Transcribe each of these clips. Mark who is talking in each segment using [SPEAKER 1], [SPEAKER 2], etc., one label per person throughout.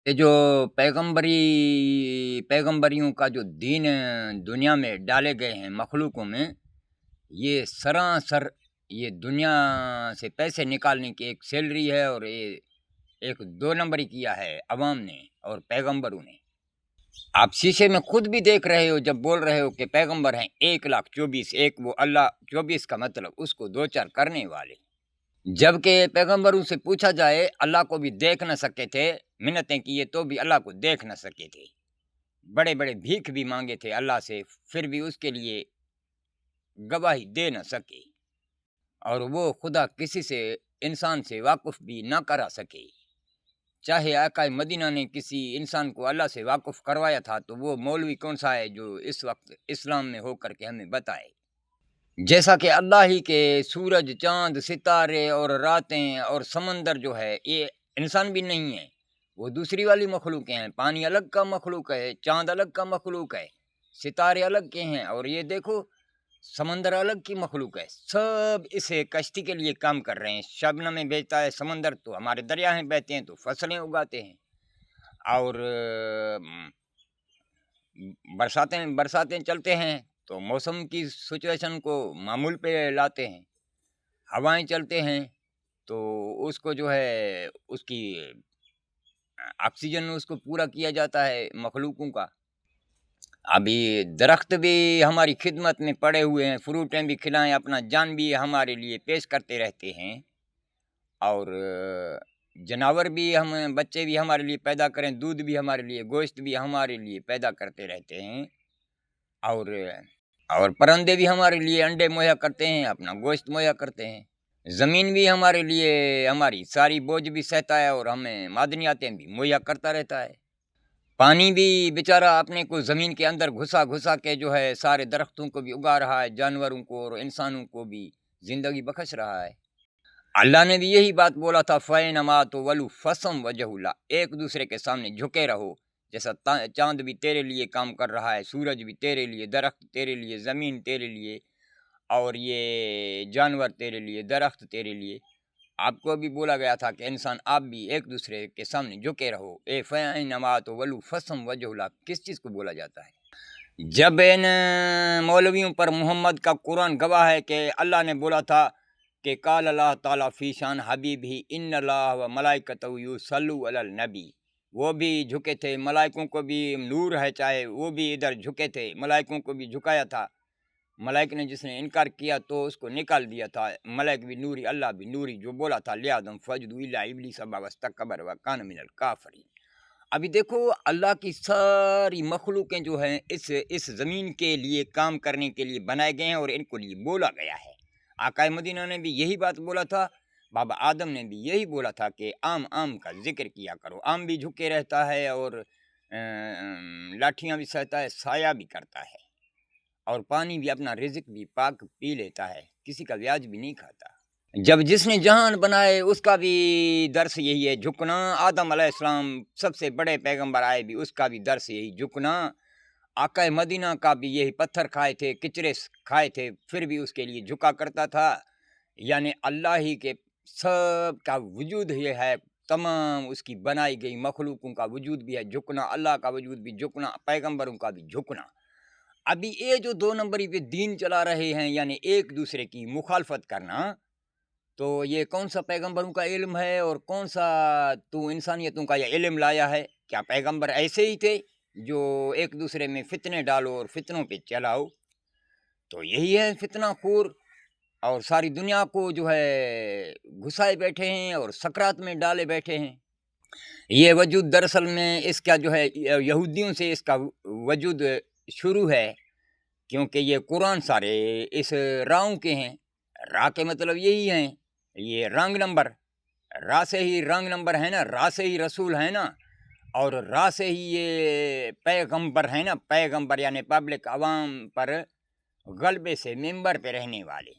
[SPEAKER 1] ये जो पैगंबरियों का जो दीन दुनिया में डाले गए हैं मखलूकों में, ये सरासर ये दुनिया से पैसे निकालने की एक सैलरी है, और ये एक दो नंबरी किया है अवाम ने और पैगंबरों ने। आप शीशे में खुद भी देख रहे हो जब बोल रहे हो कि पैगंबर हैं 1,24,000, एक वो अल्लाह 24 का मतलब उसको दो चार करने वाले। जबकि पैगंबरों से पूछा जाए, अल्लाह को भी देख न सके थे, मिन्नतें किए तो भी अल्लाह को देख न सके थे, बड़े बड़े भीख भी मांगे थे अल्लाह से, फिर भी उसके लिए गवाही दे न सके, और वो खुदा किसी से इंसान से वाकुफ भी ना करा सके। चाहे आका मदीना ने किसी इंसान को अल्लाह से वाकुफ करवाया था, तो वो मौलवी कौन सा है जो इस वक्त इस्लाम में होकर के हमें बताए। जैसा कि अल्लाह ही के सूरज, चाँद, सितारे और रातें और समंदर जो है, ये इंसान भी नहीं है, वो दूसरी वाली मखलूक़ें हैं। पानी अलग का मखलूक है, चाँद अलग का मखलूक है, सितारे अलग के हैं, और ये देखो समंदर अलग की मखलूक है। सब इस कश्ती के लिए काम कर रहे हैं। शबनम में बहता है समंदर, तो हमारे दरियाएँ बहते हैं तो फसलें उगाते हैं, और बरसातें चलते हैं तो मौसम की सिचुएशन को मामूल पे लाते हैं। हवाएं चलते हैं तो उसको जो है उसकी ऑक्सीजन उसको पूरा किया जाता है मखलूकों का। अभी दरख्त भी हमारी खिदमत में पड़े हुए हैं, फ्रूटें भी खिलाएं, अपना जान भी हमारे लिए पेश करते रहते हैं, और जानवर भी, हम बच्चे भी हमारे लिए पैदा करें, दूध भी हमारे लिए, गोश्त भी हमारे लिए पैदा करते रहते हैं, और परिंदे भी हमारे लिए अंडे मुहैया करते हैं, अपना गोश्त मुहैया करते हैं। ज़मीन भी हमारे लिए हमारी सारी बोझ भी सहता है, और हमें मादनियातें भी मुहैया करता रहता है। पानी भी बेचारा अपने को ज़मीन के अंदर घुसा घुसा के जो है सारे दरख्तों को भी उगा रहा है, जानवरों को और इंसानों को भी ज़िंदगी बख्श रहा है। अल्लाह ने भी यही बात बोला था, फ़ैनमा तो वलू फसम वजहुल्ला, एक दूसरे के सामने झुके रहो। जैसा चाँद भी तेरे लिए काम कर रहा है, सूरज भी तेरे लिए, दरख्त तेरे लिए, ज़मीन तेरे लिए, और ये जानवर तेरे लिए, दरख्त तेरे लिए। आपको भी बोला गया था कि इंसान आप भी एक दूसरे के सामने झुके रहो। ए फ़ैनमा तो वलू फसम वजहुल्ला किस चीज़ को बोला जाता है? जब इन मौलवियों पर मोहम्मद का कुरान गवाह है कि अल्लाह ने बोला था कि काल अल्लाह ताला फी शान हबीब ही इन्नल्लाह व मलाइकतहु युसल्लू अलल नबी, वो भी झुके थे, मलाइकों को भी नूर है चाहे वो भी इधर झुके थे, मलाइकों को भी झुकाया था। मलाइक ने जिसने इनकार किया तो उसको निकाल दिया था। मलाइक भी नूरी, अल्लाह भी नूरी, जो बोला था लियादम फजदु इल्ला इब्लीस अबा वस्तकबर व कान मिनल काफिरीन। अभी देखो अल्लाह की सारी मखलूकें जो हैं इस ज़मीन के लिए काम करने के लिए बनाए गए हैं, और इनको लिए बोला गया है। आकाए मदीना ने भी यही बात बोला था, बाबा आदम ने भी यही बोला था कि आम का जिक्र किया करो। आम भी झुके रहता है, और लाठियाँ भी सहता है, साया भी करता है, और पानी भी, अपना रिज़्क भी पाक पी लेता है, किसी का ब्याज भी नहीं खाता। जब जिसने जहान बनाए उसका भी दर्स यही है, झुकना। आदम अलैहिस्सलाम सबसे बड़े पैगंबर आए भी उसका भी दर्स यही, झुकना। आका मदीना का भी यही, पत्थर खाए थे, किचरे खाए थे, फिर भी उसके लिए झुका करता था। यानी अल्लाह ही के सब का वजूद ये है, तमाम उसकी बनाई गई मखलूकों का वजूद भी है झुकना, अल्लाह का वजूद भी झुकना, पैगंबरों का भी झुकना। अभी ये जो दो नंबरी पे दीन चला रहे हैं, यानी एक दूसरे की मुखालफत करना, तो ये कौन सा पैगंबरों का इल्म है, और कौन सा तू इंसानियतों का ये इल्म लाया है? क्या पैगंबर ऐसे ही थे जो एक दूसरे में फितने डालो और फितनों पे चलाओ? तो यही है फितना खोर, और सारी दुनिया को जो है घुसाए बैठे हैं और सकरात में डाले बैठे हैं। ये वजूद दरअसल में इसका जो है यहूदियों से इसका वजूद शुरू है, क्योंकि ये कुरान सारे इस राहों के हैं। रा के मतलब यही हैं, ये रंग नंबर, रा से ही रंग नंबर है ना, रा से ही रसूल है ना, और रा से ही ये पैगंबर है ना। पैगंबर यानी पब्लिक आवाम पर गलबे से मिंबर पे रहने वाले।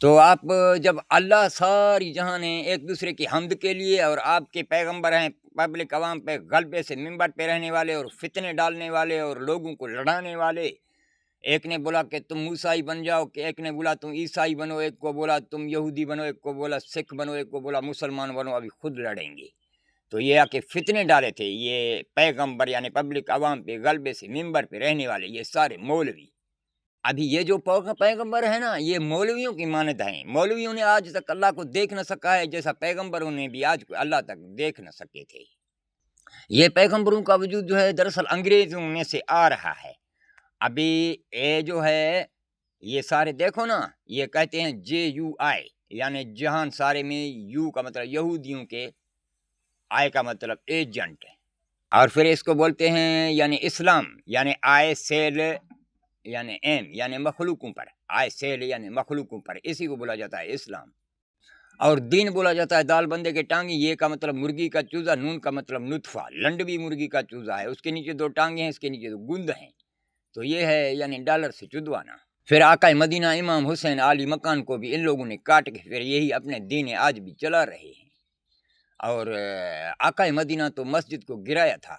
[SPEAKER 1] तो आप जब अल्लाह सारी जहान है एक दूसरे की हमद के लिए, और आपके पैगंबर हैं पब्लिक आवाम पे गलबे से मिंबर पे रहने वाले और फितने डालने वाले और लोगों को लड़ाने वाले। एक ने बोला कि तुम मूसाई बन जाओ, कि एक ने बोला तुम ईसाई बनो, एक को बोला तुम यहूदी बनो, एक को बोला सिख बनो, एक को बोला मुसलमान बनो, अभी खुद लड़ेंगे। تو یہ آ کے فتنے ڈالے تھے یہ پیغمبر یعنی پبلک عوام پہ غلبے سے ممبر پہ رہنے والے یہ سارے مولوی. ابھی یہ جو پیغمبر ہے نا یہ مولویوں کی مانند ہیں. مولویوں نے آج تک اللہ کو دیکھ نہ سکا ہے جیسا پیغمبروں نے بھی آج اللہ تک دیکھ نہ سکے تھے. یہ پیغمبروں کا وجود جو ہے دراصل انگریزوں میں سے آ رہا ہے. ابھی یہ جو ہے یہ سارے دیکھو نا یہ کہتے ہیں JUI یعنی جہان سارے میں یو کا مطلب یہودیوں کے آئے کا مطلب ایجنٹ. اور پھر اس کو بولتے ہیں یعنی اسلام یعنی آئے سیل یعنی ایم یعنی مخلوقوں پر. آئے سیل یعنی مخلوقوں پر اسی کو بولا جاتا ہے اسلام. اور دین بولا جاتا ہے دال بندے کے ٹانگی. یہ کا مطلب مرغی کا چوزا. نون کا مطلب نطفہ. لنڈ بھی مرغی کا چوزا ہے اس کے نیچے 2 ٹانگیں ہیں اس کے نیچے 2 گند ہیں. تو یہ ہے یعنی ڈالر سے چدوانا. پھر آقا مدینہ امام حسین علی مکان کو بھی ان لوگوں نے کاٹ کے پھر یہی اپنے دین آج بھی چلا رہے ہیں. اور آقا مدینہ تو مسجد کو گرایا تھا.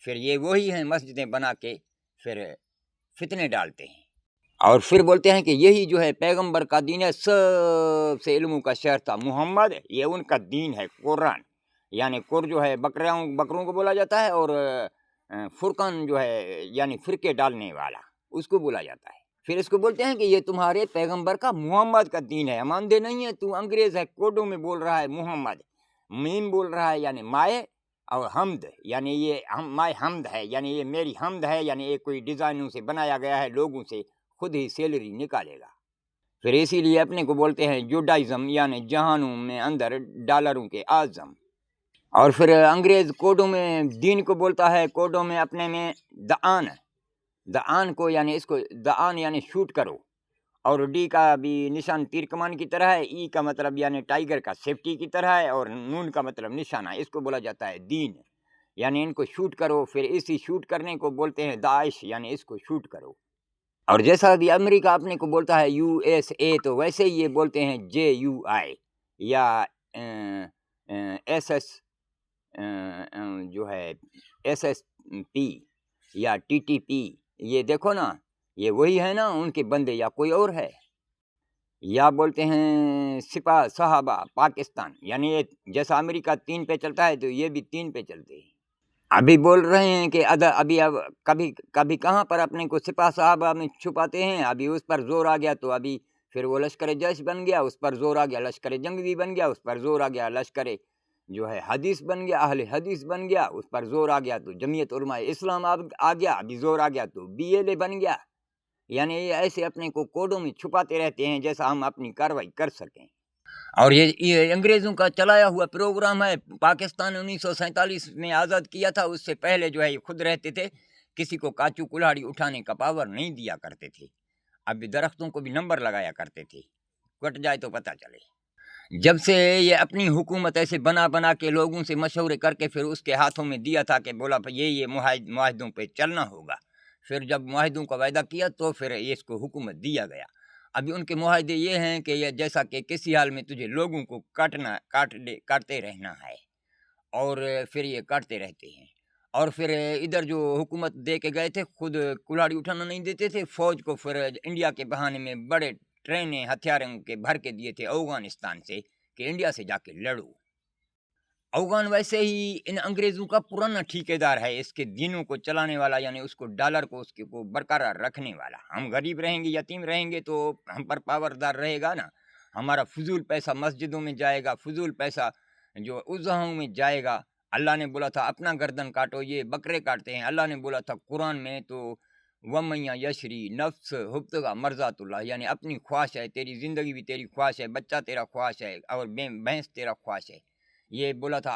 [SPEAKER 1] پھر یہ وہی ہیں مسجدیں بنا کے پھر فتنے ڈالتے ہیں. اور پھر بولتے ہیں کہ یہی جو ہے پیغمبر کا دین ہے. سب سے علموں کا شہر تھا محمد. یہ ان کا دین ہے قرآن. یعنی قر جو ہے بکروں کو بولا جاتا ہے اور فرقان جو ہے یعنی فرقے ڈالنے والا اس کو بولا جاتا ہے. پھر اس کو بولتے ہیں کہ یہ تمہارے پیغمبر کا محمد کا دین ہے. ماندے نہیں ہے تو انگریز ہے کوڈوں میں بول رہا ہے محمد. میم بول رہا ہے یعنی مائے اور حمد یعنی یہ مائے حمد ہے یعنی یہ میری حمد ہے یعنی یہ کوئی ڈیزائنوں سے بنایا گیا ہے لوگوں سے خود ہی سیلری نکالے گا. پھر اسی لیے اپنے کو بولتے ہیں جوڈائزم یعنی جہانوں میں اندر ڈالروں کے اعظم. اور پھر انگریز کوڈوں میں دین کو بولتا ہے کوڈوں میں اپنے میں دعان کو یعنی اس کو دعان یعنی شوٹ کرو. اور ڈی کا بھی نشان تیر کمان کی طرح ہے. ای کا مطلب یعنی ٹائیگر کا سیفٹی کی طرح ہے. اور نون کا مطلب نشانہ. اس کو بولا جاتا ہے دین یعنی ان کو شوٹ کرو. پھر اسی شوٹ کرنے کو بولتے ہیں داعش یعنی اس کو شوٹ کرو. اور جیسا بھی امریکہ اپنے کو بولتا ہے USA تو ویسے ہی یہ بولتے ہیں JUI یا SS جو ہے SSP یا TTP. یہ دیکھو نا یہ وہی ہے نا ان کے بندے یا کوئی اور ہے. یا بولتے ہیں سپاہ صحابہ پاکستان یعنی جیسا امریکہ 3 پہ چلتا ہے تو یہ بھی 3 پہ چلتے ہیں. ابھی بول رہے ہیں کہ ابھی اب کبھی کہاں پر اپنے کو سپاہ صحابہ میں چھپاتے ہیں. ابھی اس پر زور آ گیا تو ابھی پھر وہ لشکر جیش بن گیا. اس پر زور آ گیا لشکر جنگ بھی بن گیا. اس پر زور آ گیا لشکر جو ہے حدیث بن گیا اہل حدیث بن گیا. اس پر زور آ گیا تو جمعیت علماء اسلام آ گیا. ابھی زور آ گیا تو BLA بن گیا. یعنی یہ ایسے اپنے کو کوڈوں میں چھپاتے رہتے ہیں جیسا ہم اپنی کاروائی کر سکیں. اور یہ انگریزوں کا چلایا ہوا پروگرام ہے. پاکستان 1947 میں آزاد کیا تھا. اس سے پہلے جو ہے یہ خود رہتے تھے. کسی کو کاچو کلاڑی اٹھانے کا پاور نہیں دیا کرتے تھے. ابھی درختوں کو بھی نمبر لگایا کرتے تھے کٹ جائے تو پتہ چلے. جب سے یہ اپنی حکومت ایسے بنا کے لوگوں سے مشورے کر کے پھر اس کے ہاتھوں میں دیا تھا کہ بولا یہ معاہدوں پہ چلنا ہوگا. پھر جب معاہدوں کا وعدہ کیا تو پھر اس کو حکومت دیا گیا. ابھی ان کے معاہدے یہ ہیں کہ یہ جیسا کہ کسی حال میں تجھے لوگوں کو کاٹتے رہنا ہے. اور پھر یہ کاٹتے رہتے ہیں. اور پھر ادھر جو حکومت دے کے گئے تھے خود کلاڑی اٹھانا نہیں دیتے تھے. فوج کو پھر انڈیا کے بہانے میں بڑے ٹرینیں ہتھیاروں کے بھر کے دیے تھے افغانستان سے کہ انڈیا سے جا کے لڑو. افغان ویسے ہی ان انگریزوں کا پرانا ٹھیکیدار ہے. اس کے دینوں کو چلانے والا یعنی اس کو ڈالر کو اس کو برقرار رکھنے والا. ہم غریب رہیں گے یتیم رہیں گے تو ہم پر پاوردار رہے گا نا. ہمارا فضول پیسہ مسجدوں میں جائے گا. فضول پیسہ جو عزاؤں میں جائے گا. اللہ نے بولا تھا اپنا گردن کاٹو. یہ بکرے کاٹتے ہیں. اللہ نے بولا تھا قرآن میں تو وَمَن یشری نفس ابتغاء مرضات اللہ یعنی اپنی خواہش ہے. تیری زندگی بھی تیری خواہش ہے. بچہ تیرا خواہش ہے اور بھینس تیرا خواہش ہے. یہ بولا تھا